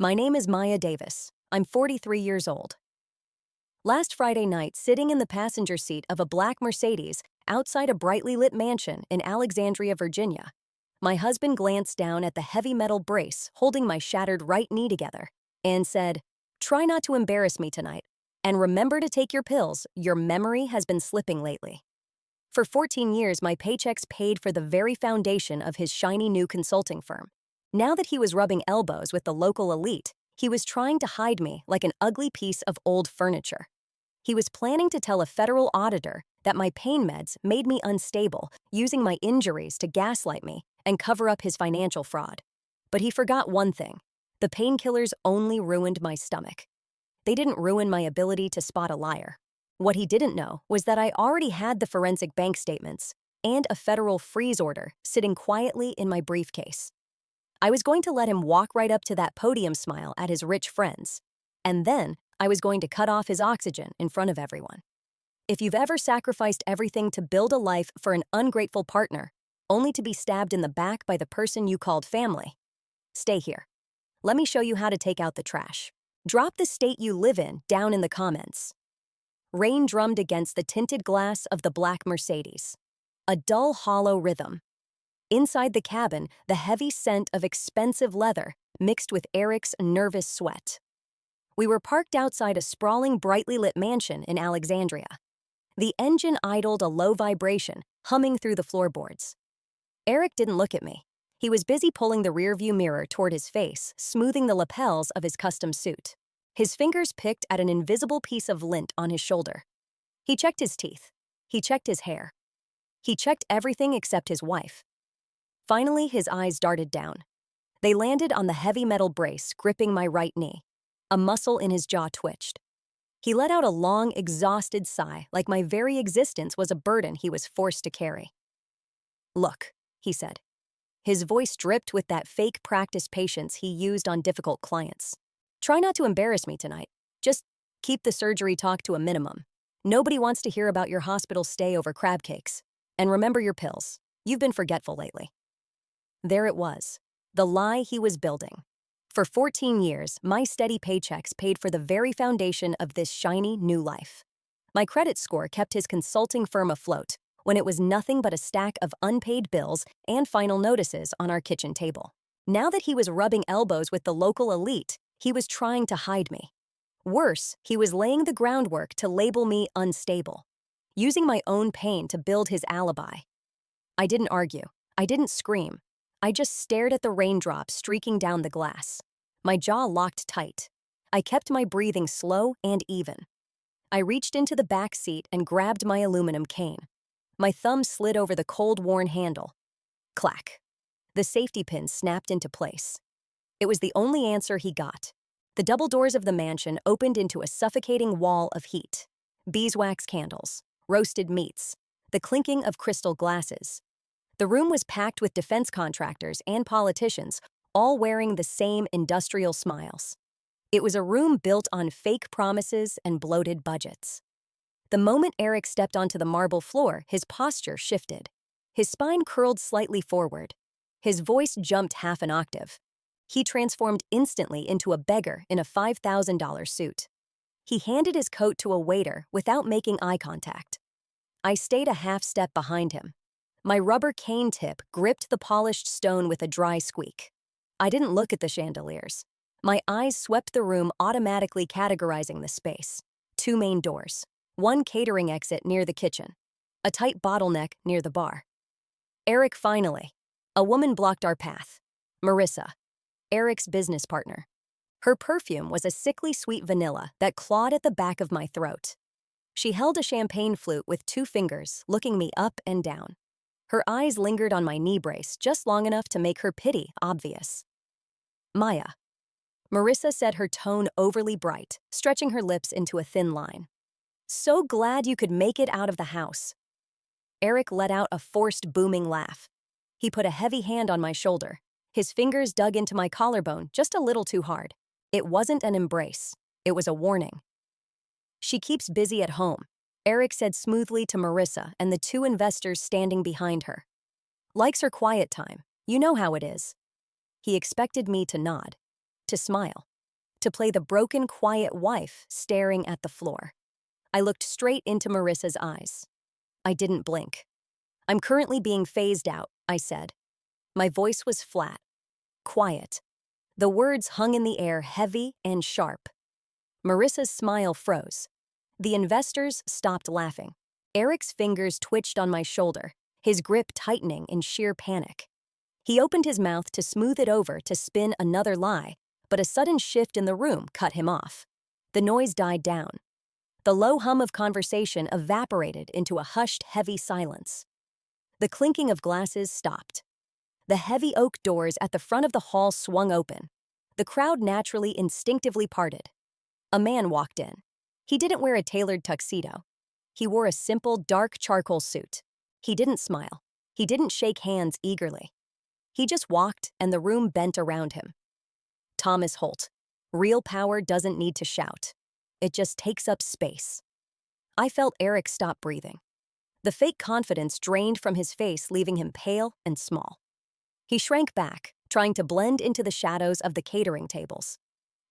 My name is Maya Davis. I'm 43 years old. Last Friday night, sitting in the passenger seat of a black Mercedes outside a brightly lit mansion in Alexandria, Virginia, my husband glanced down at the heavy metal brace holding my shattered right knee together and said, "Try not to embarrass me tonight. And remember to take your pills. Your memory has been slipping lately." For 14 years, my paychecks paid for the very foundation of his shiny new consulting firm. Now that he was rubbing elbows with the local elite, he was trying to hide me like an ugly piece of old furniture. He was planning to tell a federal auditor that my pain meds made me unstable, using my injuries to gaslight me and cover up his financial fraud. But he forgot one thing. The painkillers only ruined my stomach. They didn't ruin my ability to spot a liar. What he didn't know was that I already had the forensic bank statements and a federal freeze order sitting quietly in my briefcase. I was going to let him walk right up to that podium smile at his rich friends, and then I was going to cut off his oxygen in front of everyone. If you've ever sacrificed everything to build a life for an ungrateful partner, only to be stabbed in the back by the person you called family, stay here. Let me show you how to take out the trash. Drop the state you live in down in the comments. Rain drummed against the tinted glass of the black Mercedes. A dull, hollow rhythm. Inside the cabin, the heavy scent of expensive leather mixed with Eric's nervous sweat. We were parked outside a sprawling, brightly lit mansion in Alexandria. The engine idled a low vibration, humming through the floorboards. Eric didn't look at me. He was busy pulling the rearview mirror toward his face, smoothing the lapels of his custom suit. His fingers picked at an invisible piece of lint on his shoulder. He checked his teeth. He checked his hair. He checked everything except his wife. Finally, his eyes darted down. They landed on the heavy metal brace gripping my right knee. A muscle in his jaw twitched. He let out a long, exhausted sigh, like my very existence was a burden he was forced to carry. "Look," he said. His voice dripped with that fake practice patience he used on difficult clients. "Try not to embarrass me tonight. Just keep the surgery talk to a minimum. Nobody wants to hear about your hospital stay over crab cakes. And remember your pills. You've been forgetful lately." There it was, the lie he was building. For 14 years, my steady paychecks paid for the very foundation of this shiny new life. My credit score kept his consulting firm afloat when it was nothing but a stack of unpaid bills and final notices on our kitchen table. Now that he was rubbing elbows with the local elite, he was trying to hide me. Worse, he was laying the groundwork to label me unstable, using my own pain to build his alibi. I didn't argue. I didn't scream. I just stared at the raindrops streaking down the glass. My jaw locked tight. I kept my breathing slow and even. I reached into the back seat and grabbed my aluminum cane. My thumb slid over the cold, worn handle. Clack. The safety pin snapped into place. It was the only answer he got. The double doors of the mansion opened into a suffocating wall of heat. Beeswax candles, roasted meats, the clinking of crystal glasses. The room was packed with defense contractors and politicians, all wearing the same industrial smiles. It was a room built on fake promises and bloated budgets. The moment Eric stepped onto the marble floor, his posture shifted. His spine curled slightly forward. His voice jumped half an octave. He transformed instantly into a beggar in a $5,000 suit. He handed his coat to a waiter without making eye contact. I stayed a half step behind him. My rubber cane tip gripped the polished stone with a dry squeak. I didn't look at the chandeliers. My eyes swept the room, automatically categorizing the space. 2 main doors. 1 catering exit near the kitchen. A tight bottleneck near the bar. Eric finally. A woman blocked our path. Marissa, Eric's business partner. Her perfume was a sickly sweet vanilla that clawed at the back of my throat. She held a champagne flute with 2 fingers, looking me up and down. Her eyes lingered on my knee brace just long enough to make her pity obvious. "Maya." Marissa said, her tone overly bright, stretching her lips into a thin line. "So glad you could make it out of the house." Eric let out a forced, booming laugh. He put a heavy hand on my shoulder. His fingers dug into my collarbone just a little too hard. It wasn't an embrace. It was a warning. "She keeps busy at home," Eric said smoothly to Marissa and the 2 investors standing behind her. "Likes her quiet time. You know how it is." He expected me to nod, to smile. to play the broken, quiet wife staring at the floor. I looked straight into Marissa's eyes. I didn't blink. "I'm currently being phased out," I said. My voice was flat, quiet. The words hung in the air, heavy and sharp. Marissa's smile froze. The investors stopped laughing. Eric's fingers twitched on my shoulder, his grip tightening in sheer panic. He opened his mouth to smooth it over to spin another lie, but a sudden shift in the room cut him off. The noise died down. The low hum of conversation evaporated into a hushed, heavy silence. The clinking of glasses stopped. The heavy oak doors at the front of the hall swung open. The crowd naturally, instinctively parted. A man walked in. He didn't wear a tailored tuxedo. He wore a simple, dark charcoal suit. He didn't smile. He didn't shake hands eagerly. He just walked, and the room bent around him. Thomas Holt. Real power doesn't need to shout. It just takes up space. I felt Eric stop breathing. The fake confidence drained from his face, leaving him pale and small. He shrank back, trying to blend into the shadows of the catering tables.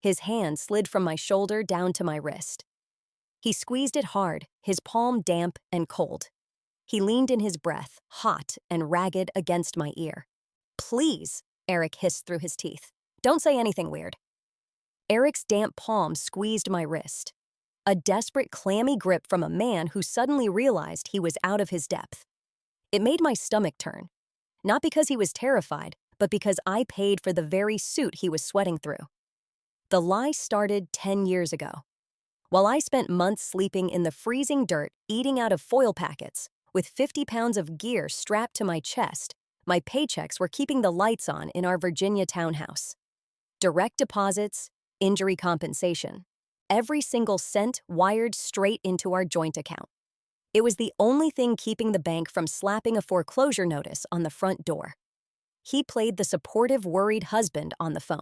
His hand slid from my shoulder down to my wrist. He squeezed it hard, his palm damp and cold. He leaned in his breath, hot and ragged, against my ear. "Please," Eric hissed through his teeth. "Don't say anything weird." Eric's damp palm squeezed my wrist. A desperate, clammy grip from a man who suddenly realized he was out of his depth. It made my stomach turn. Not because he was terrified, but because I paid for the very suit he was sweating through. The lie started 10 years ago. While I spent months sleeping in the freezing dirt, eating out of foil packets, with 50 pounds of gear strapped to my chest, my paychecks were keeping the lights on in our Virginia townhouse. Direct deposits, injury compensation. Every single cent wired straight into our joint account. It was the only thing keeping the bank from slapping a foreclosure notice on the front door. He played the supportive, worried husband on the phone.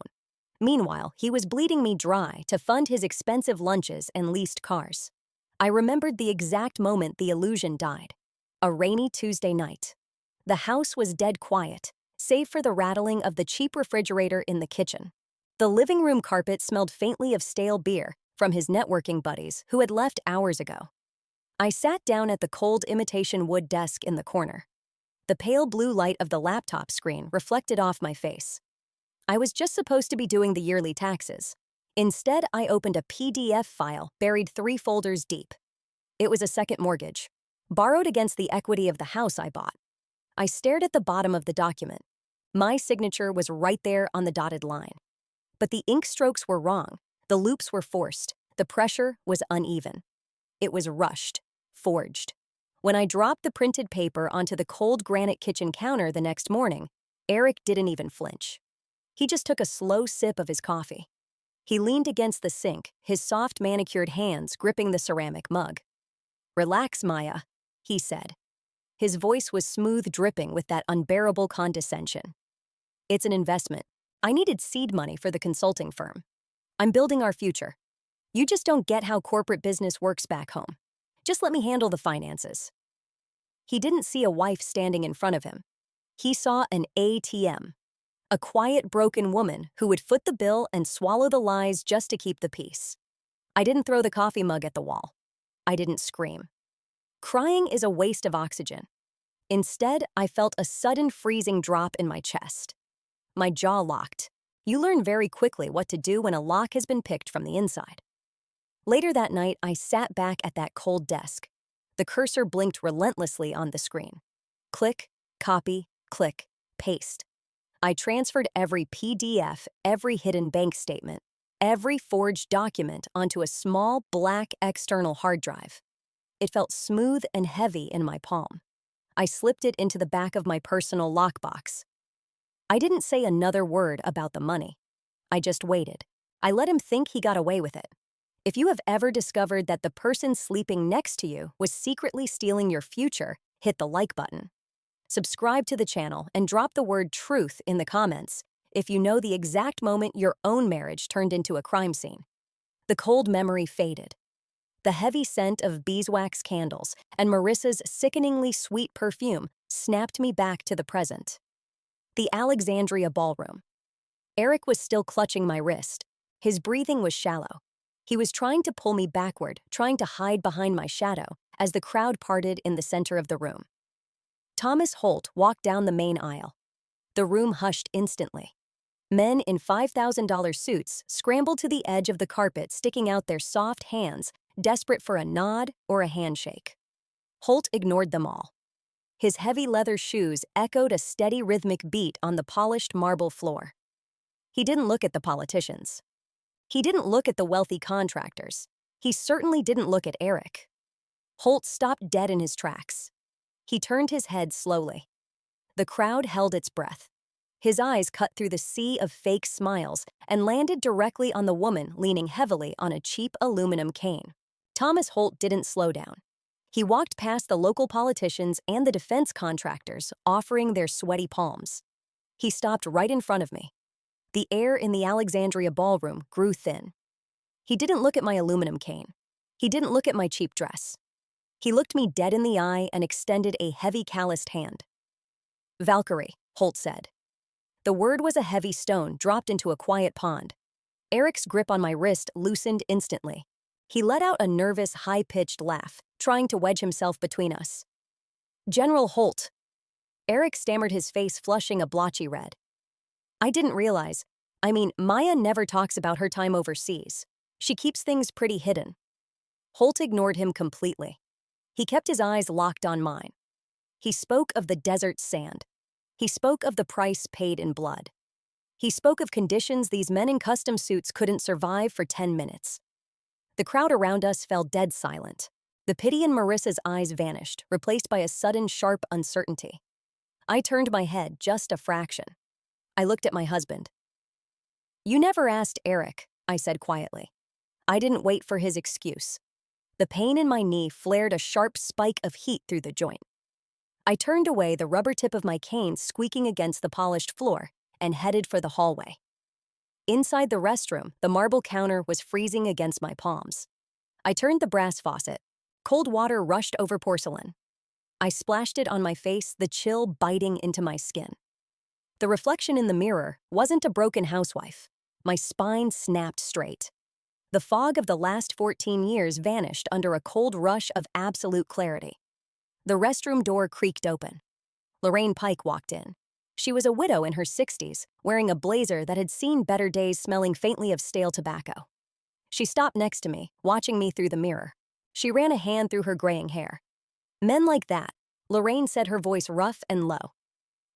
Meanwhile, he was bleeding me dry to fund his expensive lunches and leased cars. I remembered the exact moment the illusion died. A rainy Tuesday night. The house was dead quiet, save for the rattling of the cheap refrigerator in the kitchen. The living room carpet smelled faintly of stale beer from his networking buddies who had left hours ago. I sat down at the cold imitation wood desk in the corner. The pale blue light of the laptop screen reflected off my face. I was just supposed to be doing the yearly taxes. Instead, I opened a PDF file buried 3 folders deep. It was a second mortgage, borrowed against the equity of the house I bought. I stared at the bottom of the document. My signature was right there on the dotted line. But the ink strokes were wrong. The loops were forced. The pressure was uneven. It was rushed, forged. When I dropped the printed paper onto the cold granite kitchen counter the next morning, Eric didn't even flinch. He just took a slow sip of his coffee. He leaned against the sink, his soft manicured hands gripping the ceramic mug. "Relax, Maya," he said. His voice was smooth, dripping with that unbearable condescension. "It's an investment. I needed seed money for the consulting firm. I'm building our future. You just don't get how corporate business works back home. Just let me handle the finances." He didn't see a wife standing in front of him. He saw an ATM. A quiet, broken woman who would foot the bill and swallow the lies just to keep the peace. I didn't throw the coffee mug at the wall. I didn't scream. Crying is a waste of oxygen. Instead, I felt a sudden freezing drop in my chest. My jaw locked. You learn very quickly what to do when a lock has been picked from the inside. Later that night, I sat back at that cold desk. The cursor blinked relentlessly on the screen. Click, copy, click, paste. I transferred every PDF, every hidden bank statement, every forged document onto a small, black external hard drive. It felt smooth and heavy in my palm. I slipped it into the back of my personal lockbox. I didn't say another word about the money. I just waited. I let him think he got away with it. If you have ever discovered that the person sleeping next to you was secretly stealing your future, hit the like button. Subscribe to the channel and drop the word truth in the comments if you know the exact moment your own marriage turned into a crime scene. The cold memory faded. The heavy scent of beeswax candles and Marissa's sickeningly sweet perfume snapped me back to the present. The Alexandria ballroom. Eric was still clutching my wrist. His breathing was shallow. He was trying to pull me backward, trying to hide behind my shadow, as the crowd parted in the center of the room. Thomas Holt walked down the main aisle. The room hushed instantly. Men in $5,000 suits scrambled to the edge of the carpet, sticking out their soft hands, desperate for a nod or a handshake. Holt ignored them all. His heavy leather shoes echoed a steady rhythmic beat on the polished marble floor. He didn't look at the politicians. He didn't look at the wealthy contractors. He certainly didn't look at Eric. Holt stopped dead in his tracks. He turned his head slowly. The crowd held its breath. His eyes cut through the sea of fake smiles and landed directly on the woman leaning heavily on a cheap aluminum cane. Thomas Holt didn't slow down. He walked past the local politicians and the defense contractors, offering their sweaty palms. He stopped right in front of me. The air in the Alexandria ballroom grew thin. He didn't look at my aluminum cane. He didn't look at my cheap dress. He looked me dead in the eye and extended a heavy calloused hand. "Valkyrie," Holt said. The word was a heavy stone dropped into a quiet pond. Eric's grip on my wrist loosened instantly. He let out a nervous, high-pitched laugh, trying to wedge himself between us. "General Holt." Eric stammered, his face flushing a blotchy red. "I didn't realize. Maya never talks about her time overseas. She keeps things pretty hidden." Holt ignored him completely. He kept his eyes locked on mine. He spoke of the desert sand. He spoke of the price paid in blood. He spoke of conditions these men in custom suits couldn't survive for 10 minutes. The crowd around us fell dead silent. The pity in Marissa's eyes vanished, replaced by a sudden, sharp uncertainty. I turned my head just a fraction. I looked at my husband. "You never asked Eric," I said quietly. I didn't wait for his excuse. The pain in my knee flared a sharp spike of heat through the joint. I turned away, the rubber tip of my cane squeaking against the polished floor, and headed for the hallway. Inside the restroom, the marble counter was freezing against my palms. I turned the brass faucet. Cold water rushed over porcelain. I splashed it on my face, the chill biting into my skin. The reflection in the mirror wasn't a broken housewife. My spine snapped straight. The fog of the last 14 years vanished under a cold rush of absolute clarity. The restroom door creaked open. Lorraine Pike walked in. She was a widow in her 60s, wearing a blazer that had seen better days, smelling faintly of stale tobacco. She stopped next to me, watching me through the mirror. She ran a hand through her graying hair. "Men like that," Lorraine said, her voice rough and low.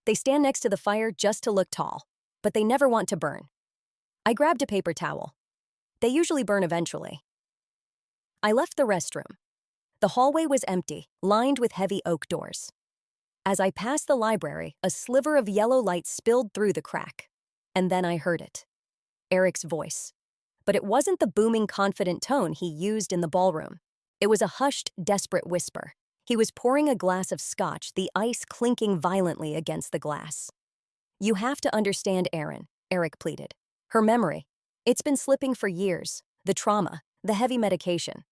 "They stand next to the fire just to look tall, but they never want to burn." I grabbed a paper towel. They usually burn eventually. I left the restroom. The hallway was empty, lined with heavy oak doors. As I passed the library, a sliver of yellow light spilled through the crack. And then I heard it. Eric's voice. But it wasn't the booming, confident tone he used in the ballroom. It was a hushed, desperate whisper. He was pouring a glass of scotch, the ice clinking violently against the glass. "You have to understand Erin," Eric pleaded. "Her memory. It's been slipping for years. The trauma, the heavy medication.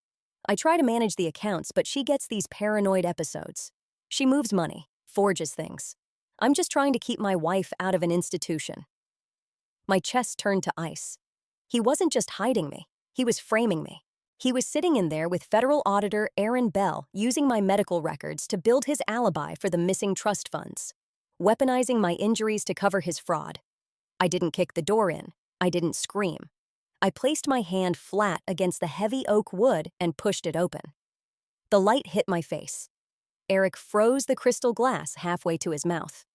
I try to manage the accounts, but she gets these paranoid episodes. She moves money, forges things. I'm just trying to keep my wife out of an institution." My chest turned to ice. He wasn't just hiding me. He was framing me. He was sitting in there with federal auditor Aaron Bell, using my medical records to build his alibi for the missing trust funds, weaponizing my injuries to cover his fraud. I didn't kick the door in. I didn't scream. I placed my hand flat against the heavy oak wood and pushed it open. The light hit my face. Eric froze the crystal glass halfway to his mouth.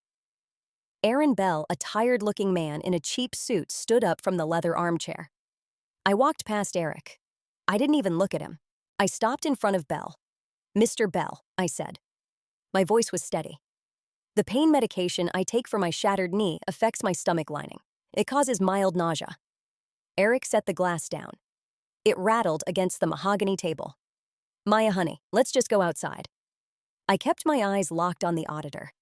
Aaron Bell, a tired-looking man in a cheap suit, stood up from the leather armchair. I walked past Eric. I didn't even look at him. I stopped in front of Bell. "Mr. Bell," I said. My voice was steady. "The pain medication I take for my shattered knee affects my stomach lining. It causes mild nausea." Eric set the glass down. It rattled against the mahogany table. "Maya, honey, let's just go outside." I kept my eyes locked on the auditor.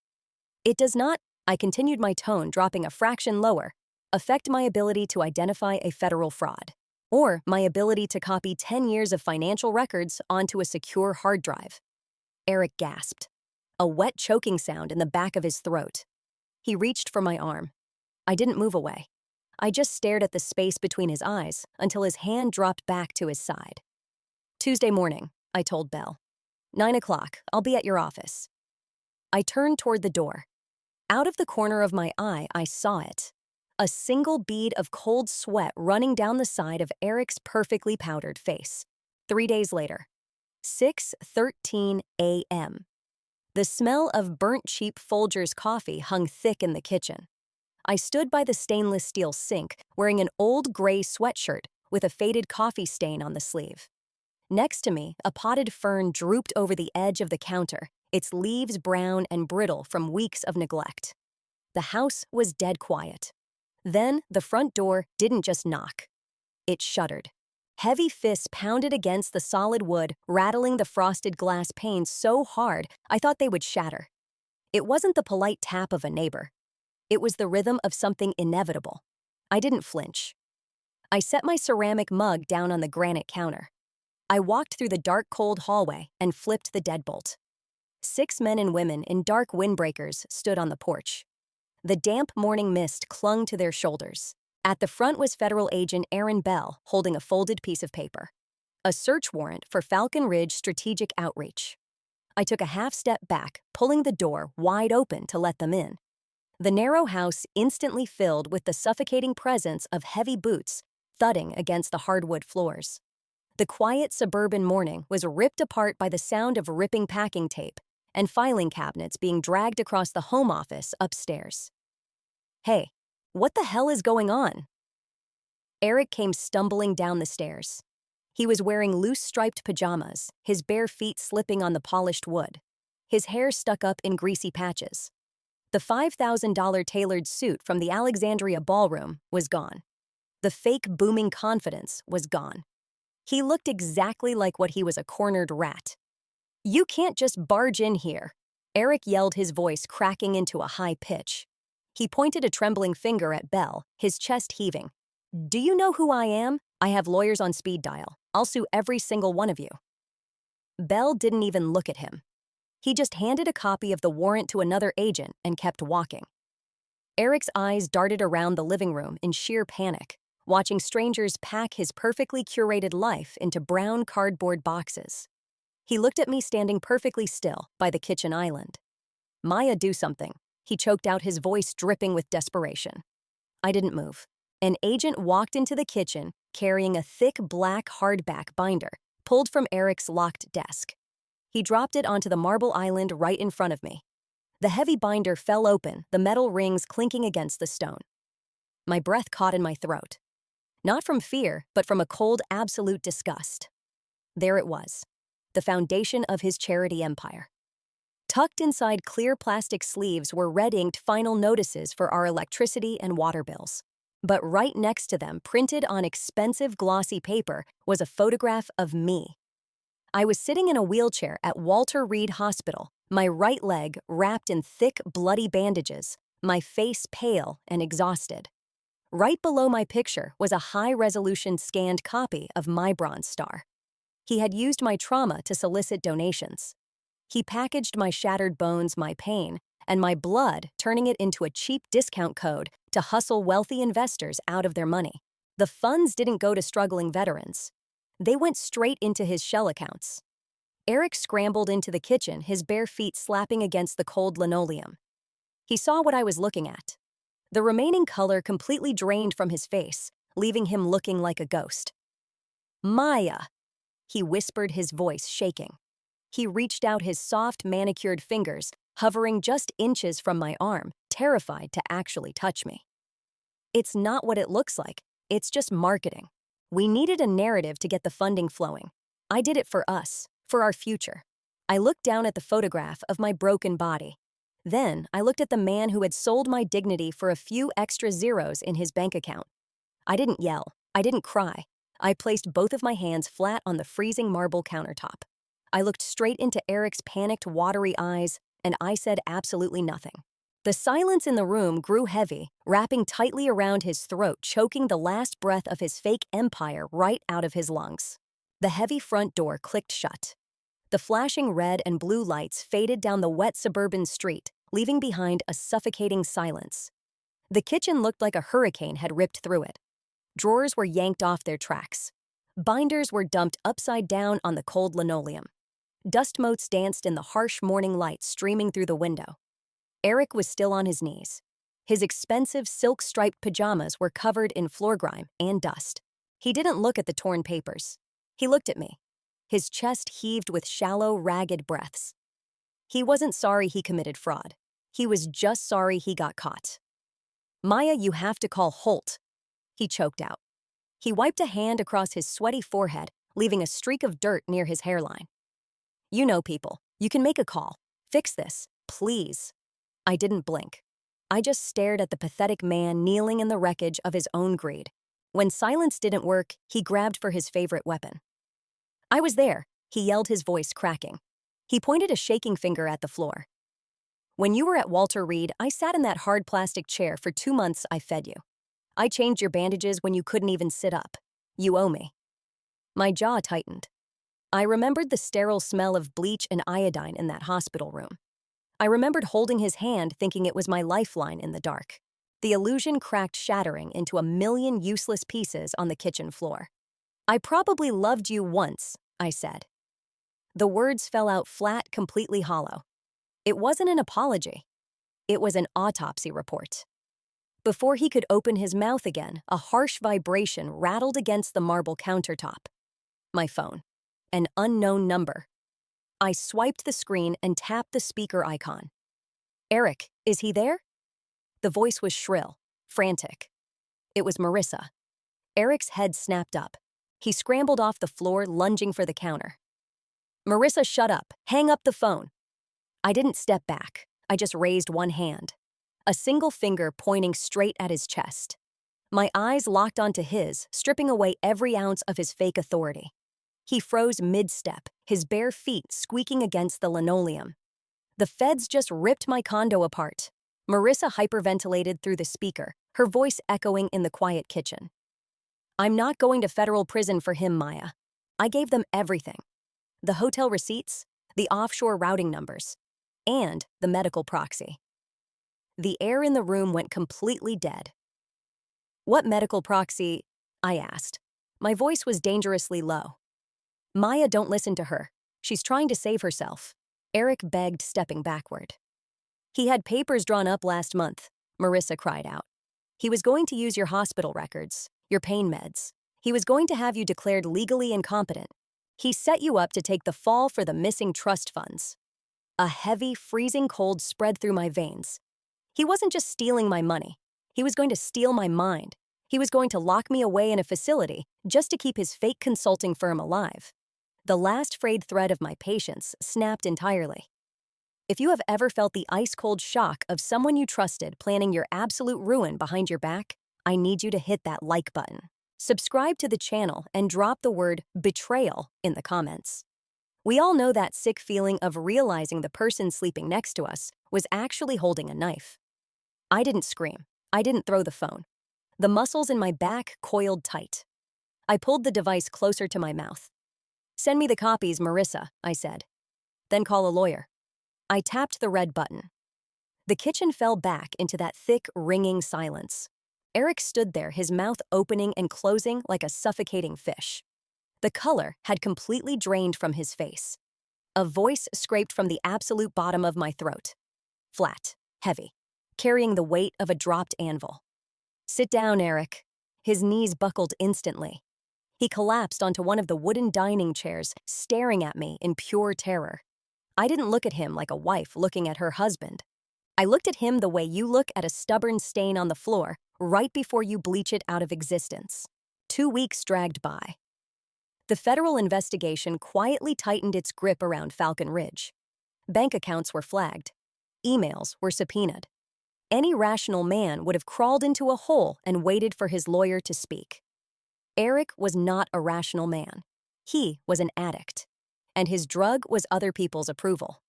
"It does not," I continued, my tone dropping a fraction lower, "affect my ability to identify a federal fraud, or my ability to copy 10 years of financial records onto a secure hard drive." Eric gasped. A wet choking sound in the back of his throat. He reached for my arm. I didn't move away. I just stared at the space between his eyes until his hand dropped back to his side. "Tuesday morning," I told Belle. 9 o'clock, I'll be at your office. I turned toward the door. Out of the corner of my eye, I saw it. A single bead of cold sweat running down the side of Eric's perfectly powdered face. 3 days later. 6:13 a.m. The smell of burnt cheap Folgers coffee hung thick in the kitchen. I stood by the stainless steel sink, wearing an old gray sweatshirt with a faded coffee stain on the sleeve. Next to me, a potted fern drooped over the edge of the counter, its leaves brown and brittle from weeks of neglect. The house was dead quiet. Then, the front door didn't just knock. It shuddered. Heavy fists pounded against the solid wood, rattling the frosted glass panes so hard I thought they would shatter. It wasn't the polite tap of a neighbor. It was the rhythm of something inevitable. I didn't flinch. I set my ceramic mug down on the granite counter. I walked through the dark, cold hallway and flipped the deadbolt. 6 men and women in dark windbreakers stood on the porch. The damp morning mist clung to their shoulders. At the front was Federal Agent Aaron Bell holding a folded piece of paper. A search warrant for Falcon Ridge Strategic Outreach. I took a half step back, pulling the door wide open to let them in. The narrow house instantly filled with the suffocating presence of heavy boots thudding against the hardwood floors. The quiet suburban morning was ripped apart by the sound of ripping packing tape and filing cabinets being dragged across the home office upstairs. "Hey, what the hell is going on?" Eric came stumbling down the stairs. He was wearing loose striped pajamas, his bare feet slipping on the polished wood. His hair stuck up in greasy patches. The $5,000 tailored suit from the Alexandria ballroom was gone. The fake booming confidence was gone. He looked exactly like what he was, a cornered rat. "You can't just barge in here," Eric yelled, his voice cracking into a high pitch. He pointed a trembling finger at Belle, his chest heaving. "Do you know who I am? I have lawyers on speed dial. I'll sue every single one of you." Belle didn't even look at him. He just handed a copy of the warrant to another agent and kept walking. Eric's eyes darted around the living room in sheer panic, watching strangers pack his perfectly curated life into brown cardboard boxes. He looked at me standing perfectly still by the kitchen island. "Maya, do something," he choked out, his voice dripping with desperation. I didn't move. An agent walked into the kitchen carrying a thick black hardback binder pulled from Eric's locked desk. He dropped it onto the marble island right in front of me. The heavy binder fell open, the metal rings clinking against the stone. My breath caught in my throat. Not from fear, but from a cold, absolute disgust. There it was, the foundation of his charity empire. Tucked inside clear plastic sleeves were red-inked final notices for our electricity and water bills. But right next to them, printed on expensive glossy paper, was a photograph of me. I was sitting in a wheelchair at Walter Reed Hospital, my right leg wrapped in thick, bloody bandages, my face pale and exhausted. Right below my picture was a high-resolution scanned copy of my Bronze Star. He had used my trauma to solicit donations. He packaged my shattered bones, my pain, and my blood, turning it into a cheap discount code to hustle wealthy investors out of their money. The funds didn't go to struggling veterans. They went straight into his shell accounts. Eric scrambled into the kitchen, his bare feet slapping against the cold linoleum. He saw what I was looking at. The remaining color completely drained from his face, leaving him looking like a ghost. "Maya," he whispered, his voice shaking. He reached out his soft, manicured fingers, hovering just inches from my arm, terrified to actually touch me. "It's not what it looks like. It's just marketing. We needed a narrative to get the funding flowing. I did it for us, for our future." I looked down at the photograph of my broken body. Then I looked at the man who had sold my dignity for a few extra zeros in his bank account. I didn't yell. I didn't cry. I placed both of my hands flat on the freezing marble countertop. I looked straight into Eric's panicked, watery eyes, and I said absolutely nothing. The silence in the room grew heavy, wrapping tightly around his throat, choking the last breath of his fake empire right out of his lungs. The heavy front door clicked shut. The flashing red and blue lights faded down the wet suburban street, leaving behind a suffocating silence. The kitchen looked like a hurricane had ripped through it. Drawers were yanked off their tracks. Binders were dumped upside down on the cold linoleum. Dust motes danced in the harsh morning light streaming through the window. Eric was still on his knees. His expensive silk-striped pajamas were covered in floor grime and dust. He didn't look at the torn papers. He looked at me. His chest heaved with shallow, ragged breaths. He wasn't sorry he committed fraud. He was just sorry he got caught. "Maya, you have to call Holt," he choked out. He wiped a hand across his sweaty forehead, leaving a streak of dirt near his hairline. "You know people. You can make a call. Fix this, please." I didn't blink. I just stared at the pathetic man kneeling in the wreckage of his own greed. When silence didn't work, he grabbed for his favorite weapon. "I was there," he yelled, his voice cracking. He pointed a shaking finger at the floor. "When you were at Walter Reed, I sat in that hard plastic chair for 2 months. I fed you. I changed your bandages when you couldn't even sit up. You owe me." My jaw tightened. I remembered the sterile smell of bleach and iodine in that hospital room. I remembered holding his hand thinking it was my lifeline in the dark. The illusion cracked, shattering into a million useless pieces on the kitchen floor. "I probably loved you once," I said. The words fell out flat, completely hollow. It wasn't an apology. It was an autopsy report. Before he could open his mouth again, a harsh vibration rattled against the marble countertop. My phone. An unknown number. I swiped the screen and tapped the speaker icon. "Eric, is he there?" The voice was shrill, frantic. It was Marissa. Eric's head snapped up. He scrambled off the floor, lunging for the counter. "Marissa, shut up. Hang up the phone." I didn't step back. I just raised one hand. A single finger pointing straight at his chest. My eyes locked onto his, stripping away every ounce of his fake authority. He froze mid-step, his bare feet squeaking against the linoleum. "The feds just ripped my condo apart." Marissa hyperventilated through the speaker, her voice echoing in the quiet kitchen. "I'm not going to federal prison for him, Maya. I gave them everything. The hotel receipts, the offshore routing numbers, and the medical proxy." The air in the room went completely dead. "What medical proxy?" I asked. My voice was dangerously low. "Maya, don't listen to her. She's trying to save herself," Eric begged, stepping backward. "He had papers drawn up last month," Marissa cried out. "He was going to use your hospital records, your pain meds. He was going to have you declared legally incompetent. He set you up to take the fall for the missing trust funds." A heavy, freezing cold spread through my veins. He wasn't just stealing my money. He was going to steal my mind. He was going to lock me away in a facility just to keep his fake consulting firm alive. The last frayed thread of my patience snapped entirely. If you have ever felt the ice-cold shock of someone you trusted planning your absolute ruin behind your back, I need you to hit that like button. Subscribe to the channel and drop the word betrayal in the comments. We all know that sick feeling of realizing the person sleeping next to us was actually holding a knife. I didn't scream. I didn't throw the phone. The muscles in my back coiled tight. I pulled the device closer to my mouth. "Send me the copies, Marissa," I said. "Then call a lawyer." I tapped the red button. The kitchen fell back into that thick, ringing silence. Eric stood there, his mouth opening and closing like a suffocating fish. The color had completely drained from his face. A voice scraped from the absolute bottom of my throat. Flat, heavy, carrying the weight of a dropped anvil. "Sit down, Eric." His knees buckled instantly. He collapsed onto one of the wooden dining chairs, staring at me in pure terror. I didn't look at him like a wife looking at her husband. I looked at him the way you look at a stubborn stain on the floor right before you bleach it out of existence. 2 weeks dragged by. The federal investigation quietly tightened its grip around Falcon Ridge. Bank accounts were flagged. Emails were subpoenaed. Any rational man would have crawled into a hole and waited for his lawyer to speak. Eric was not a rational man. He was an addict, and his drug was other people's approval.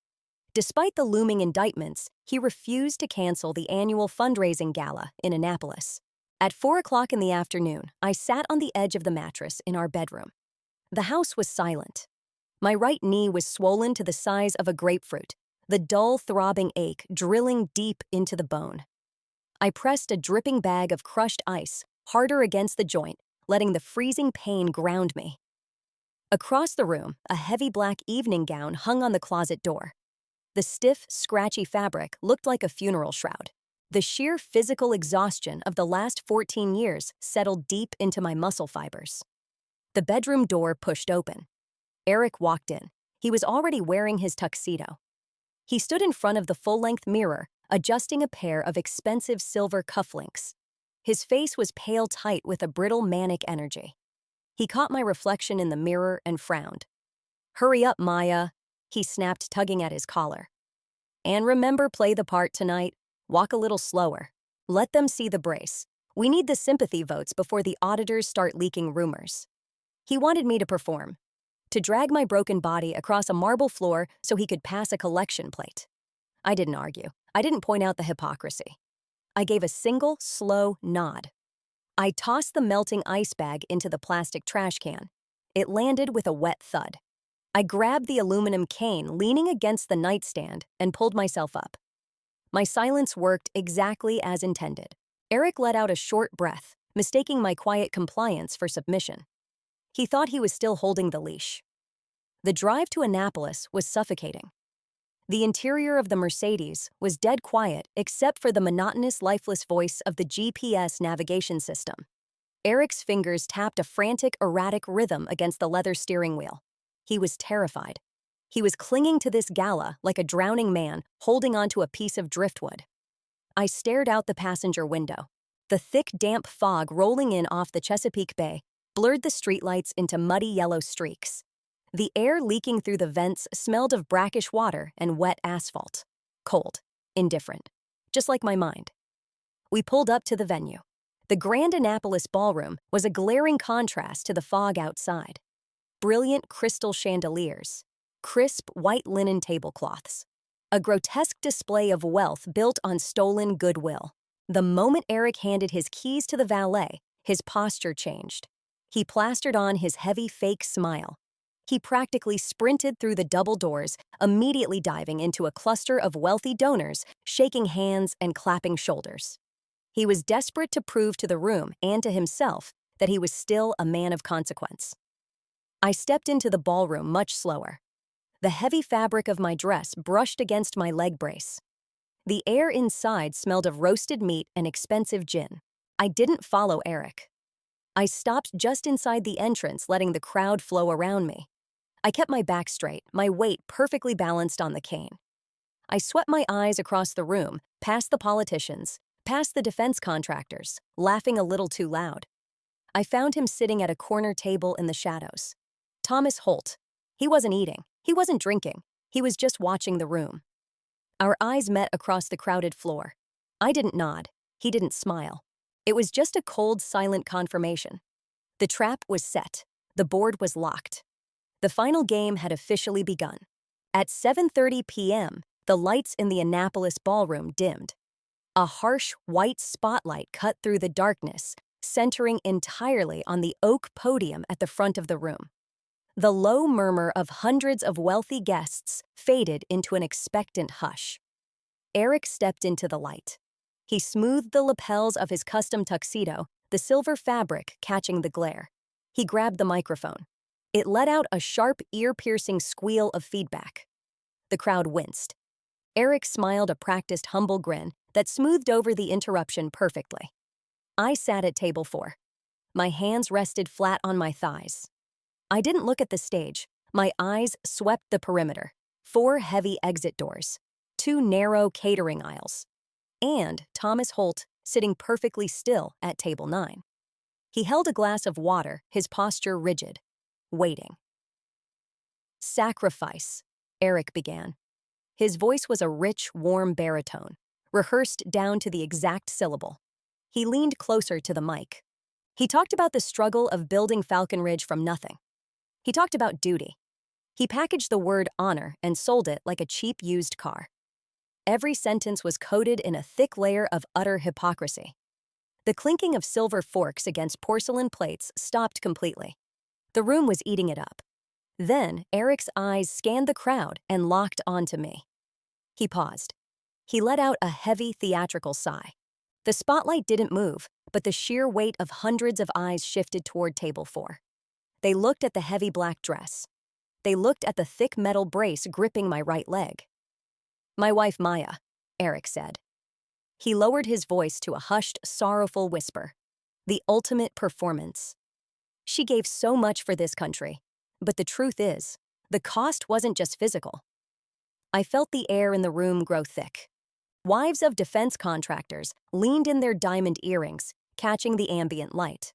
Despite the looming indictments, he refused to cancel the annual fundraising gala in Annapolis. At 4 o'clock in the afternoon, I sat on the edge of the mattress in our bedroom. The house was silent. My right knee was swollen to the size of a grapefruit, the dull, throbbing ache drilling deep into the bone. I pressed a dripping bag of crushed ice harder against the joint, letting the freezing pain ground me. Across the room, a heavy black evening gown hung on the closet door. The stiff, scratchy fabric looked like a funeral shroud. The sheer physical exhaustion of the last 14 years settled deep into my muscle fibers. The bedroom door pushed open. Eric walked in. He was already wearing his tuxedo. He stood in front of the full-length mirror, adjusting a pair of expensive silver cufflinks. His face was pale tight with a brittle manic energy. He caught my reflection in the mirror and frowned. "Hurry up, Maya," he snapped, tugging at his collar. "And remember, play the part tonight. Walk a little slower. Let them see the brace. We need the sympathy votes before the auditors start leaking rumors." He wanted me to perform, to drag my broken body across a marble floor so he could pass a collection plate. I didn't argue. I didn't point out the hypocrisy. I gave a single, slow nod. I tossed the melting ice bag into the plastic trash can. It landed with a wet thud. I grabbed the aluminum cane leaning against the nightstand and pulled myself up. My silence worked exactly as intended. Eric let out a short breath, mistaking my quiet compliance for submission. He thought he was still holding the leash. The drive to Annapolis was suffocating. The interior of the Mercedes was dead quiet except for the monotonous, lifeless voice of the GPS navigation system. Eric's fingers tapped a frantic, erratic rhythm against the leather steering wheel. He was terrified. He was clinging to this gala like a drowning man holding onto a piece of driftwood. I stared out the passenger window. The thick, damp fog rolling in off the Chesapeake Bay blurred the streetlights into muddy yellow streaks. The air leaking through the vents smelled of brackish water and wet asphalt. Cold, indifferent, just like my mind. We pulled up to the venue. The Grand Annapolis Ballroom was a glaring contrast to the fog outside. Brilliant crystal chandeliers, crisp white linen tablecloths, a grotesque display of wealth built on stolen goodwill. The moment Eric handed his keys to the valet, his posture changed. He plastered on his heavy fake smile. He practically sprinted through the double doors, immediately diving into a cluster of wealthy donors, shaking hands and clapping shoulders. He was desperate to prove to the room and to himself that he was still a man of consequence. I stepped into the ballroom much slower. The heavy fabric of my dress brushed against my leg brace. The air inside smelled of roasted meat and expensive gin. I didn't follow Eric. I stopped just inside the entrance, letting the crowd flow around me. I kept my back straight, my weight perfectly balanced on the cane. I swept my eyes across the room, past the politicians, past the defense contractors, laughing a little too loud. I found him sitting at a corner table in the shadows. Thomas Holt. He wasn't eating. He wasn't drinking. He was just watching the room. Our eyes met across the crowded floor. I didn't nod. He didn't smile. It was just a cold, silent confirmation. The trap was set. The board was locked. The final game had officially begun. At 7:30 p.m., the lights in the Annapolis ballroom dimmed. A harsh, white spotlight cut through the darkness, centering entirely on the oak podium at the front of the room. The low murmur of hundreds of wealthy guests faded into an expectant hush. Eric stepped into the light. He smoothed the lapels of his custom tuxedo, the silver fabric catching the glare. He grabbed the microphone. It let out a sharp, ear-piercing squeal of feedback. The crowd winced. Eric smiled a practiced, humble grin that smoothed over the interruption perfectly. I sat at table 4. My hands rested flat on my thighs. I didn't look at the stage. My eyes swept the perimeter. 4 heavy exit doors, 2 narrow catering aisles, and Thomas Holt sitting perfectly still at table 9. He held a glass of water, his posture rigid, waiting. "Sacrifice," Eric began. His voice was a rich, warm baritone, rehearsed down to the exact syllable. He leaned closer to the mic. He talked about the struggle of building Falcon Ridge from nothing. He talked about duty. He packaged the word honor and sold it like a cheap used car. Every sentence was coated in a thick layer of utter hypocrisy. The clinking of silver forks against porcelain plates stopped completely. The room was eating it up. Then Eric's eyes scanned the crowd and locked onto me. He paused. He let out a heavy theatrical sigh. The spotlight didn't move, but the sheer weight of hundreds of eyes shifted toward table 4. They looked at the heavy black dress. They looked at the thick metal brace gripping my right leg. "My wife Maya," Eric said. He lowered his voice to a hushed, sorrowful whisper. "The ultimate performance. She gave so much for this country. But the truth is, the cost wasn't just physical." I felt the air in the room grow thick. Wives of defense contractors leaned in their diamond earrings, catching the ambient light.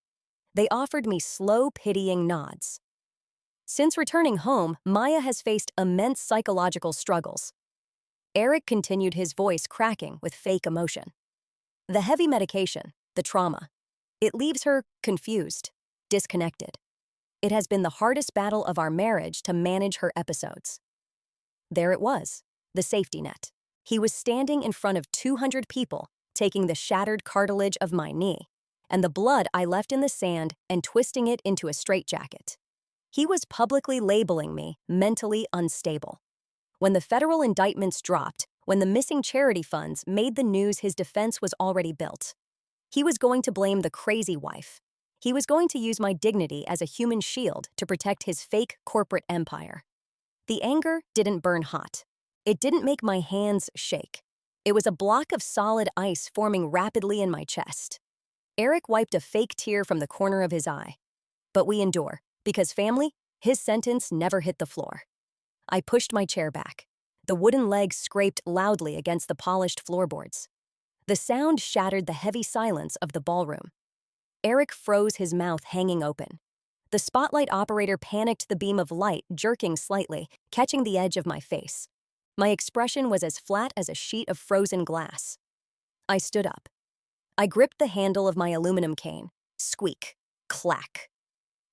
They offered me slow, pitying nods. Since returning home, Maya has faced immense psychological struggles. Eric continued, his voice cracking with fake emotion. "The heavy medication, the trauma, it leaves her confused, disconnected. It has been the hardest battle of our marriage to manage her episodes." There it was, the safety net. He was standing in front of 200 people, taking the shattered cartilage of my knee and the blood I left in the sand and twisting it into a straitjacket. He was publicly labeling me mentally unstable. When the federal indictments dropped, when the missing charity funds made the news, his defense was already built. He was going to blame the crazy wife. He was going to use my dignity as a human shield to protect his fake corporate empire. The anger didn't burn hot. It didn't make my hands shake. It was a block of solid ice forming rapidly in my chest. Eric wiped a fake tear from the corner of his eye. But we endure, because family, his sentence never hit the floor. I pushed my chair back. The wooden legs scraped loudly against the polished floorboards. The sound shattered the heavy silence of the ballroom. Eric froze, his mouth hanging open. The spotlight operator panicked, the beam of light jerking slightly, catching the edge of my face. My expression was as flat as a sheet of frozen glass. I stood up. I gripped the handle of my aluminum cane. Squeak. Clack.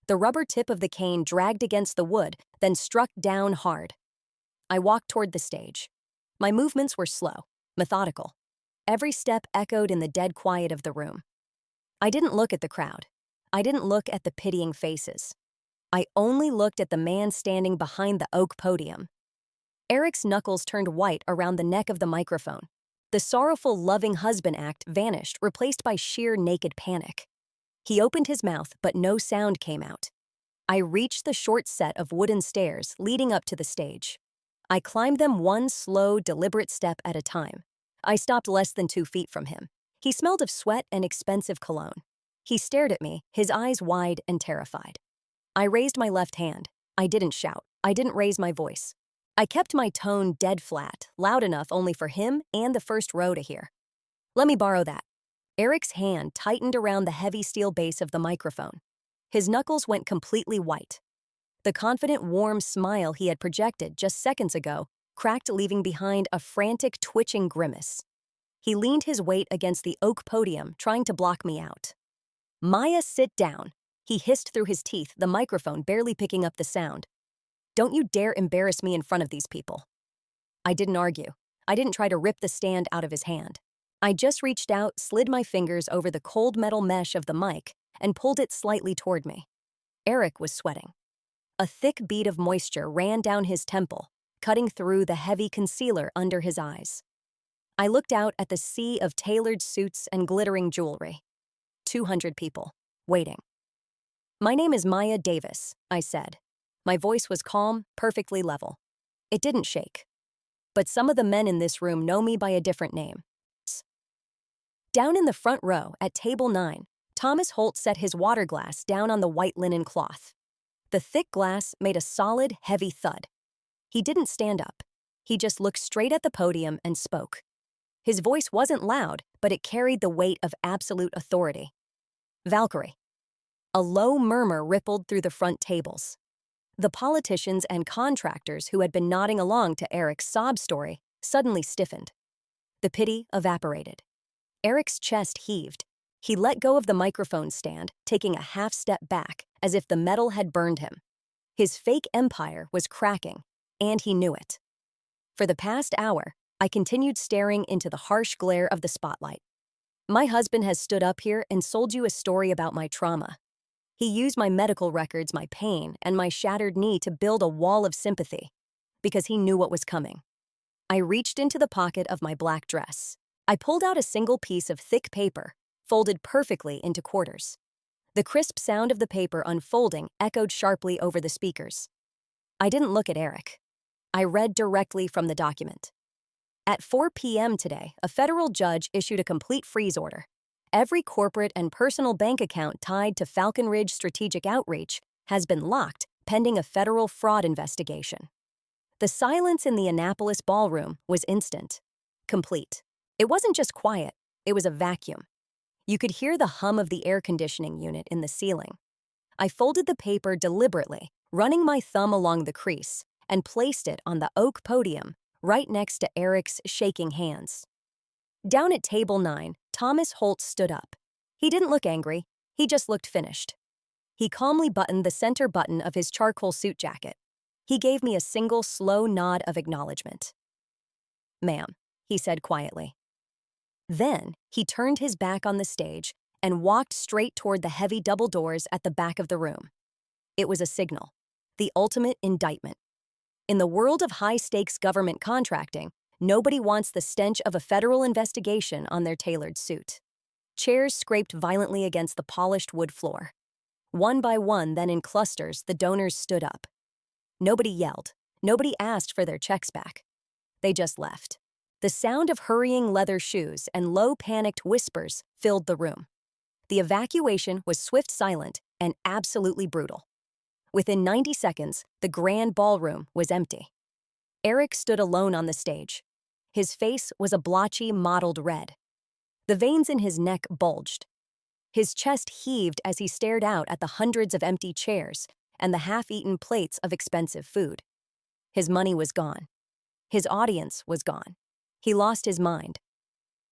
The rubber tip of the cane dragged against the wood, then struck down hard. I walked toward the stage. My movements were slow, methodical. Every step echoed in the dead quiet of the room. I didn't look at the crowd. I didn't look at the pitying faces. I only looked at the man standing behind the oak podium. Eric's knuckles turned white around the neck of the microphone. The sorrowful, loving husband act vanished, replaced by sheer naked panic. He opened his mouth, but no sound came out. I reached the short set of wooden stairs leading up to the stage. I climbed them one slow, deliberate step at a time. I stopped less than 2 feet from him. He smelled of sweat and expensive cologne. He stared at me, his eyes wide and terrified. I raised my left hand. I didn't shout. I didn't raise my voice. I kept my tone dead flat, loud enough only for him and the first row to hear. "Let me borrow that." Eric's hand tightened around the heavy steel base of the microphone. His knuckles went completely white. The confident, warm smile he had projected just seconds ago cracked, leaving behind a frantic, twitching grimace. He leaned his weight against the oak podium, trying to block me out. "Maya, sit down," he hissed through his teeth, the microphone barely picking up the sound. "Don't you dare embarrass me in front of these people." I didn't argue. I didn't try to rip the stand out of his hand. I just reached out, slid my fingers over the cold metal mesh of the mic, and pulled it slightly toward me. Eric was sweating. A thick bead of moisture ran down his temple, cutting through the heavy concealer under his eyes. I looked out at the sea of tailored suits and glittering jewelry. 200 people, waiting. "My name is Maya Davis," I said. My voice was calm, perfectly level. It didn't shake. "But some of the men in this room know me by a different name." Down in the front row, at table 9, Thomas Holt set his water glass down on the white linen cloth. The thick glass made a solid, heavy thud. He didn't stand up. He just looked straight at the podium and spoke. His voice wasn't loud, but it carried the weight of absolute authority. "Valkyrie." A low murmur rippled through the front tables. The politicians and contractors who had been nodding along to Eric's sob story suddenly stiffened. The pity evaporated. Eric's chest heaved. He let go of the microphone stand, taking a half step back, as if the metal had burned him. His fake empire was cracking, and he knew it. For the past hour, I continued staring into the harsh glare of the spotlight. "My husband has stood up here and sold you a story about my trauma. He used my medical records, my pain, and my shattered knee to build a wall of sympathy, because he knew what was coming." I reached into the pocket of my black dress. I pulled out a single piece of thick paper, folded perfectly into quarters. The crisp sound of the paper unfolding echoed sharply over the speakers. I didn't look at Eric. I read directly from the document. At 4 p.m. today, a federal judge issued a complete freeze order. Every corporate and personal bank account tied to Falcon Ridge Strategic Outreach has been locked pending a federal fraud investigation. The silence in the Annapolis ballroom was instant, complete. It wasn't just quiet, it was a vacuum. You could hear the hum of the air conditioning unit in the ceiling. I folded the paper deliberately, running my thumb along the crease, and placed it on the oak podium right next to Eric's shaking hands. Down at table 9, Thomas Holt stood up. He didn't look angry, he just looked finished. He calmly buttoned the center button of his charcoal suit jacket. He gave me a single slow nod of acknowledgement. "Ma'am," he said quietly. Then, he turned his back on the stage and walked straight toward the heavy double doors at the back of the room. It was a signal, the ultimate indictment. In the world of high-stakes government contracting, nobody wants the stench of a federal investigation on their tailored suit. Chairs scraped violently against the polished wood floor. One by one, then in clusters, the donors stood up. Nobody yelled. Nobody asked for their checks back. They just left. The sound of hurrying leather shoes and low panicked whispers filled the room. The evacuation was swift, silent, and absolutely brutal. Within 90 seconds, the grand ballroom was empty. Eric stood alone on the stage. His face was a blotchy, mottled red. The veins in his neck bulged. His chest heaved as he stared out at the hundreds of empty chairs and the half-eaten plates of expensive food. His money was gone. His audience was gone. He lost his mind.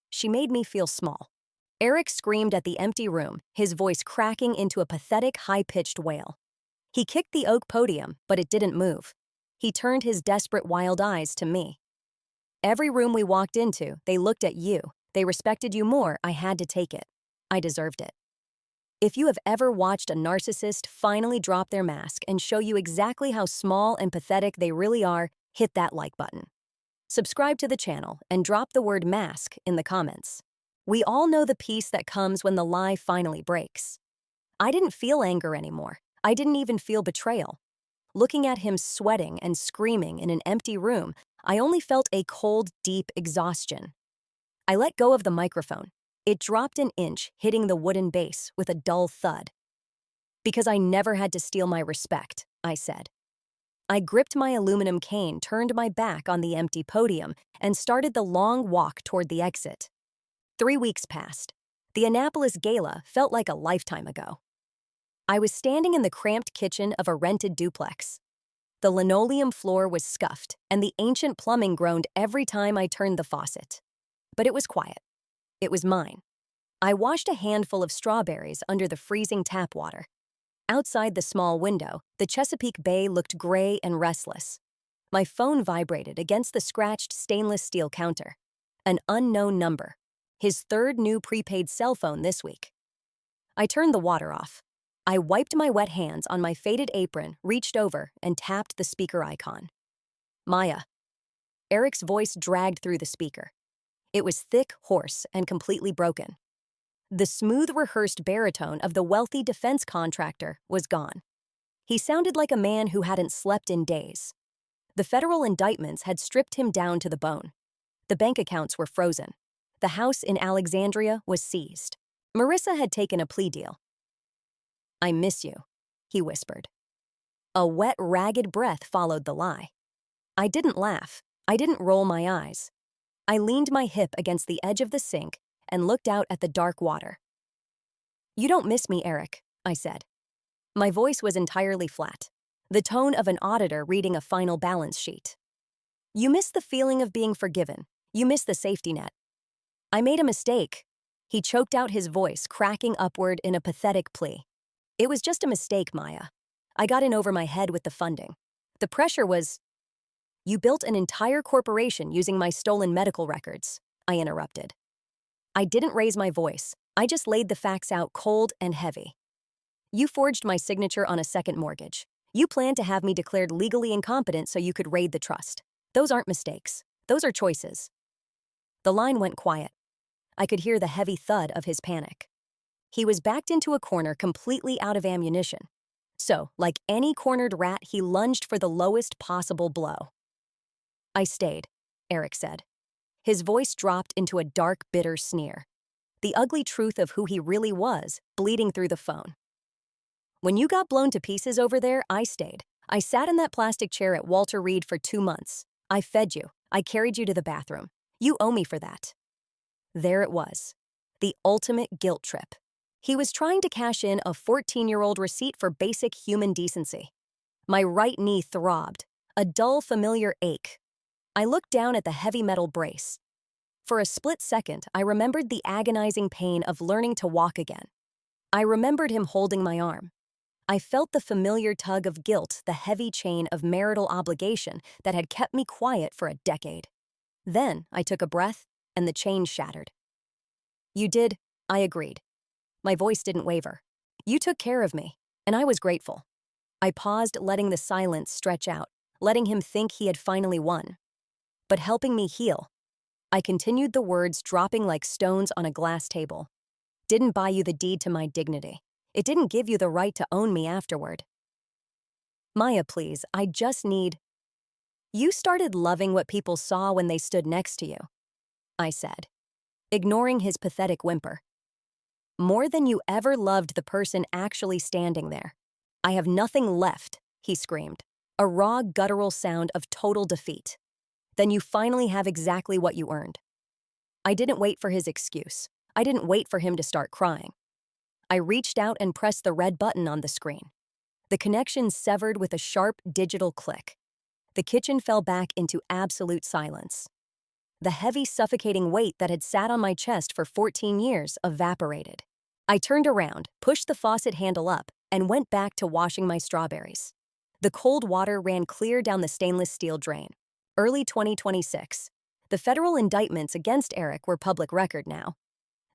She made me feel small. Eric screamed at the empty room, his voice cracking into a pathetic, high-pitched wail. He kicked the oak podium, but it didn't move. He turned his desperate, wild eyes to me. Every room we walked into, they looked at you. They respected you more. I had to take it. I deserved it. If you have ever watched a narcissist finally drop their mask and show you exactly how small and pathetic they really are, hit that like button. Subscribe to the channel and drop the word mask in the comments. We all know the peace that comes when the lie finally breaks. I didn't feel anger anymore. I didn't even feel betrayal. Looking at him sweating and screaming in an empty room, I only felt a cold, deep exhaustion. I let go of the microphone. It dropped an inch, hitting the wooden base with a dull thud. "Because I never had to steal my respect," I said. I gripped my aluminum cane, turned my back on the empty podium, and started the long walk toward the exit. 3 weeks passed. The Annapolis Gala felt like a lifetime ago. I was standing in the cramped kitchen of a rented duplex. The linoleum floor was scuffed, and the ancient plumbing groaned every time I turned the faucet. But it was quiet. It was mine. I washed a handful of strawberries under the freezing tap water. Outside the small window, the Chesapeake Bay looked gray and restless. My phone vibrated against the scratched stainless steel counter. An unknown number. His third new prepaid cell phone this week. I turned the water off. I wiped my wet hands on my faded apron, reached over, and tapped the speaker icon. "Maya." Eric's voice dragged through the speaker. It was thick, hoarse, and completely broken. The smooth, rehearsed baritone of the wealthy defense contractor was gone. He sounded like a man who hadn't slept in days. The federal indictments had stripped him down to the bone. The bank accounts were frozen. The house in Alexandria was seized. Marissa had taken a plea deal. "I miss you," he whispered. A wet, ragged breath followed the lie. I didn't laugh. I didn't roll my eyes. I leaned my hip against the edge of the sink and looked out at the dark water. "You don't miss me, Eric," I said. My voice was entirely flat, the tone of an auditor reading a final balance sheet. "You miss the feeling of being forgiven. You miss the safety net." "I made a mistake." He choked out, his voice cracking upward in a pathetic plea. "It was just a mistake, Maya. I got in over my head with the funding. The pressure was—" "You built an entire corporation using my stolen medical records," I interrupted. I didn't raise my voice. I just laid the facts out cold and heavy. "You forged my signature on a second mortgage. You planned to have me declared legally incompetent so you could raid the trust. Those aren't mistakes. Those are choices." The line went quiet. I could hear the heavy thud of his panic. He was backed into a corner completely out of ammunition. So, like any cornered rat, he lunged for the lowest possible blow. I stayed, Eric said. His voice dropped into a dark, bitter sneer. The ugly truth of who he really was, bleeding through the phone. When you got blown to pieces over there, I stayed. I sat in that plastic chair at Walter Reed for 2 months. I fed you. I carried you to the bathroom. You owe me for that. There it was. The ultimate guilt trip. He was trying to cash in a 14-year-old receipt for basic human decency. My right knee throbbed, a dull, familiar ache. I looked down at the heavy metal brace. For a split second, I remembered the agonizing pain of learning to walk again. I remembered him holding my arm. I felt the familiar tug of guilt, the heavy chain of marital obligation that had kept me quiet for a decade. Then I took a breath, and the chain shattered. You did, I agreed. My voice didn't waver. You took care of me, and I was grateful. I paused, letting the silence stretch out, letting him think he had finally won. But helping me heal. I continued, the words dropping like stones on a glass table. Didn't buy you the deed to my dignity. It didn't give you the right to own me afterward. Maya, please, I just need... You started loving what people saw when they stood next to you, I said, ignoring his pathetic whimper. More than you ever loved the person actually standing there. I have nothing left, he screamed, a raw, guttural sound of total defeat. Then you finally have exactly what you earned. I didn't wait for his excuse. I didn't wait for him to start crying. I reached out and pressed the red button on the screen. The connection severed with a sharp digital click. The kitchen fell back into absolute silence. The heavy, suffocating weight that had sat on my chest for 14 years evaporated. I turned around, pushed the faucet handle up, and went back to washing my strawberries. The cold water ran clear down the stainless steel drain. Early 2026. The federal indictments against Eric were public record now.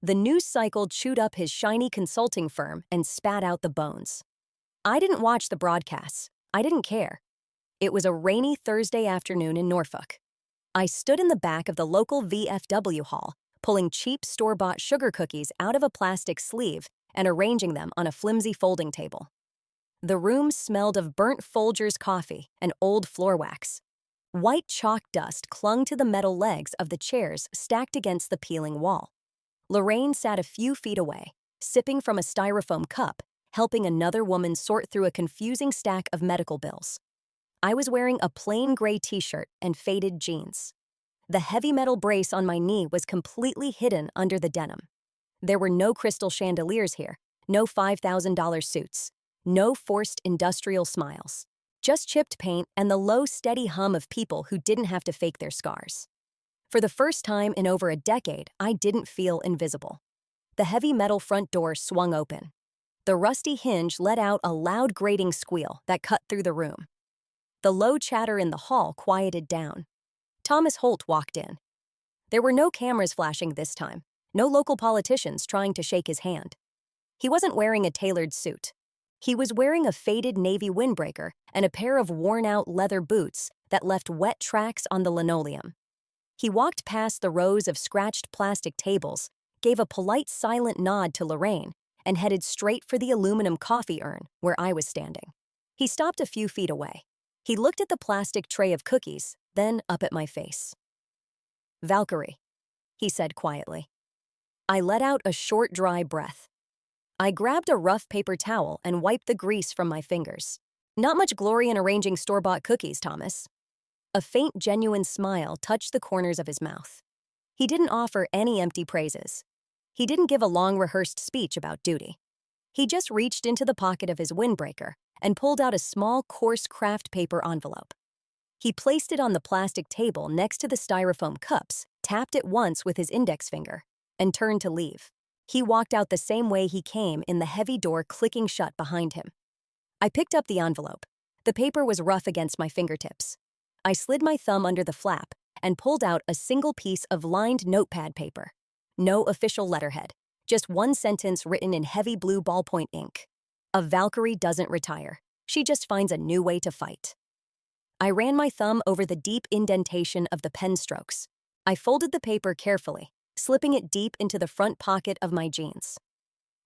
The news cycle chewed up his shiny consulting firm and spat out the bones. I didn't watch the broadcasts. I didn't care. It was a rainy Thursday afternoon in Norfolk. I stood in the back of the local VFW hall, pulling cheap store-bought sugar cookies out of a plastic sleeve and arranging them on a flimsy folding table. The room smelled of burnt Folgers coffee and old floor wax. White chalk dust clung to the metal legs of the chairs stacked against the peeling wall. Lorraine sat a few feet away, sipping from a styrofoam cup, helping another woman sort through a confusing stack of medical bills. I was wearing a plain gray t-shirt and faded jeans. The heavy metal brace on my knee was completely hidden under the denim. There were no crystal chandeliers here, no $5,000 suits, no forced industrial smiles. Just chipped paint and the low, steady hum of people who didn't have to fake their scars. For the first time in over a decade, I didn't feel invisible. The heavy metal front door swung open. The rusty hinge let out a loud grating squeal that cut through the room. The low chatter in the hall quieted down. Thomas Holt walked in. There were no cameras flashing this time, no local politicians trying to shake his hand. He wasn't wearing a tailored suit. He was wearing a faded navy windbreaker and a pair of worn-out leather boots that left wet tracks on the linoleum. He walked past the rows of scratched plastic tables, gave a polite, silent nod to Lorraine, and headed straight for the aluminum coffee urn where I was standing. He stopped a few feet away. He looked at the plastic tray of cookies, then up at my face. "Valkyrie," he said quietly. I let out a short, dry breath. I grabbed a rough paper towel and wiped the grease from my fingers. "Not much glory in arranging store-bought cookies, Thomas." A faint, genuine smile touched the corners of his mouth. He didn't offer any empty praises. He didn't give a long, rehearsed speech about duty. He just reached into the pocket of his windbreaker and pulled out a small, coarse craft paper envelope. He placed it on the plastic table next to the styrofoam cups, tapped it once with his index finger, and turned to leave. He walked out the same way he came, in the heavy door clicking shut behind him. I picked up the envelope. The paper was rough against my fingertips. I slid my thumb under the flap and pulled out a single piece of lined notepad paper. No official letterhead, just one sentence written in heavy blue ballpoint ink. "A Valkyrie doesn't retire. She just finds a new way to fight." I ran my thumb over the deep indentation of the pen strokes. I folded the paper carefully, slipping it deep into the front pocket of my jeans.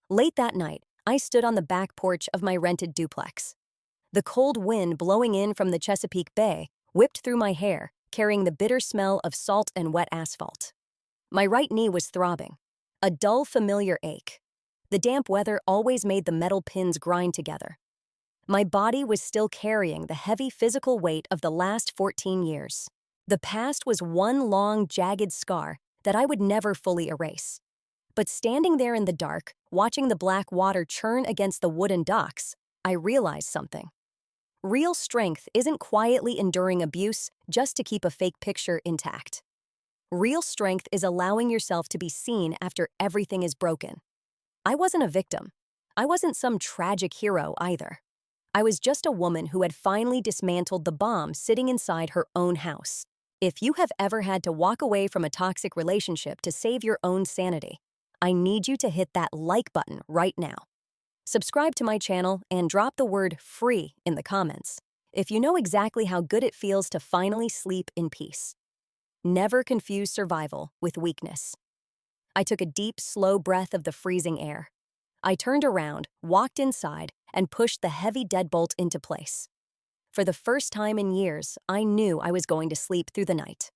Late that night, I stood on the back porch of my rented duplex. The cold wind blowing in from the Chesapeake Bay whipped through my hair, carrying the bitter smell of salt and wet asphalt. My right knee was throbbing, a dull, familiar ache. The damp weather always made the metal pins grind together. My body was still carrying the heavy physical weight of the last 14 years. The past was one long, jagged scar that I would never fully erase. But standing there in the dark, watching the black water churn against the wooden docks, I realized something. Real strength isn't quietly enduring abuse just to keep a fake picture intact. Real strength is allowing yourself to be seen after everything is broken. I wasn't a victim. I wasn't some tragic hero either. I was just a woman who had finally dismantled the bomb sitting inside her own house. If you have ever had to walk away from a toxic relationship to save your own sanity, I need you to hit that like button right now. Subscribe to my channel and drop the word free in the comments if you know exactly how good it feels to finally sleep in peace. Never confuse survival with weakness. I took a deep, slow breath of the freezing air. I turned around, walked inside, and pushed the heavy deadbolt into place. For the first time in years, I knew I was going to sleep through the night.